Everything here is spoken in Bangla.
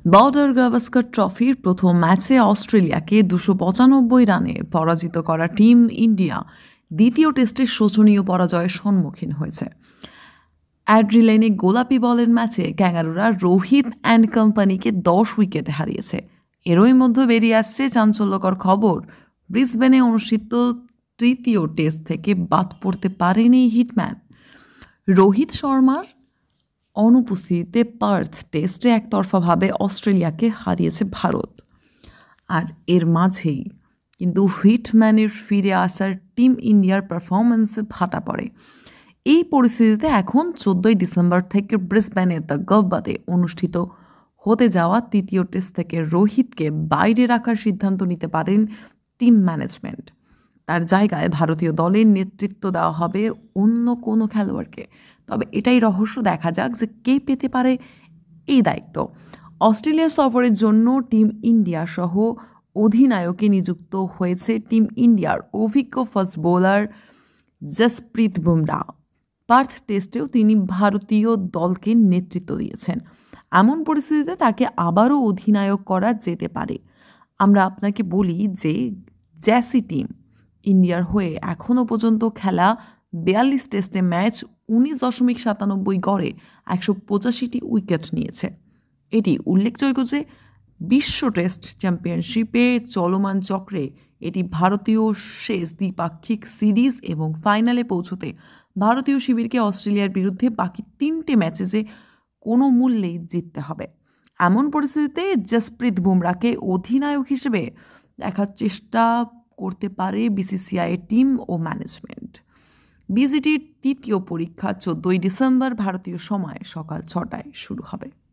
বর্ডার গাভাস্কর ট্রফির প্রথম ম্যাচে অস্ট্রেলিয়াকে 295 রানে পরাজিত করা টিম ইন্ডিয়া দ্বিতীয় টেস্টে শোচনীয় পরাজয়ের সম্মুখীন হয়েছে। অ্যাড্রিলেনে গোলাপি বলের ম্যাচে ক্যাঙ্গারুরা রোহিত অ্যান্ড কোম্পানিকে 10 উইকেটে হারিয়েছে। এরই মধ্যে বেরিয়ে আসছে চাঞ্চল্যকর খবর, ব্রিসবেনে অনুষ্ঠিত তৃতীয় টেস্ট থেকে বাদ পড়তে পারেনি হিটম্যান। রোহিত শর্মার অনুপস্থিতিতে পার্থ টেস্টে একতরফাভাবে অস্ট্রেলিয়াকে হারিয়েছে ভারত। আর এর মাঝেই কিন্তু হিটম্যানের ফিরে আসার টিম ইন্ডিয়ার পারফরমেন্সে ভাটা পড়ে। এই পরিস্থিতিতে এখন 14 ডিসেম্বর থেকে ব্রিসবেনে দ্য গব্বাতে অনুষ্ঠিত হতে যাওয়া তৃতীয় টেস্ট থেকে রোহিতকে বাইরে রাখার সিদ্ধান্ত নিতে পারেন টিম ম্যানেজমেন্ট। তার জায়গায় ভারতীয় দলের নেতৃত্ব দেওয়া হবে অন্য কোনো খেলোয়াড়কে। তবে এটাই রহস্য, দেখা যাক যে কে পেতে পারে এই দায়িত্ব। অস্ট্রেলিয়া সফরের জন্য টিম ইন্ডিয়া সহ অধিনায়কে নিযুক্ত হয়েছে টিম ইন্ডিয়ার অভিজ্ঞ ফাস্ট বোলার জসপ্রীত বুমরা। পার্থ টেস্টেও তিনি ভারতীয় দলকে নেতৃত্ব দিয়েছেন। এমন পরিস্থিতিতে তাকে আবারও অধিনায়ক করা যেতে পারে। আমরা আপনাকে বলি যে জ্যাসি টিম ইন্ডিয়ার হয়ে এখনও পর্যন্ত খেলা 42 টেস্টে ম্যাচ 19.97 গড়ে 185টি উইকেট নিয়েছে। এটি উল্লেখযোগ্য যে বিশ্ব টেস্ট চ্যাম্পিয়নশিপে চলমান চক্রে এটি ভারতীয় শেষ দ্বিপাক্ষিক সিরিজ এবং ফাইনালে পৌঁছতে ভারতীয় শিবিরকে অস্ট্রেলিয়ার বিরুদ্ধে বাকি 3টে ম্যাচে যে কোনো মূল্যেই জিততে হবে। এমন পরিস্থিতিতে জসপ্রীত বুমরাকে অধিনায়ক হিসেবে দেখার চেষ্টা করতে পারে বিসিসিআই টিম ও ম্যানেজমেন্ট। বিজিটির তৃতীয় পরীক্ষা 14 ডিসেম্বর ভারতীয় সময় সকাল 6টায় শুরু হবে।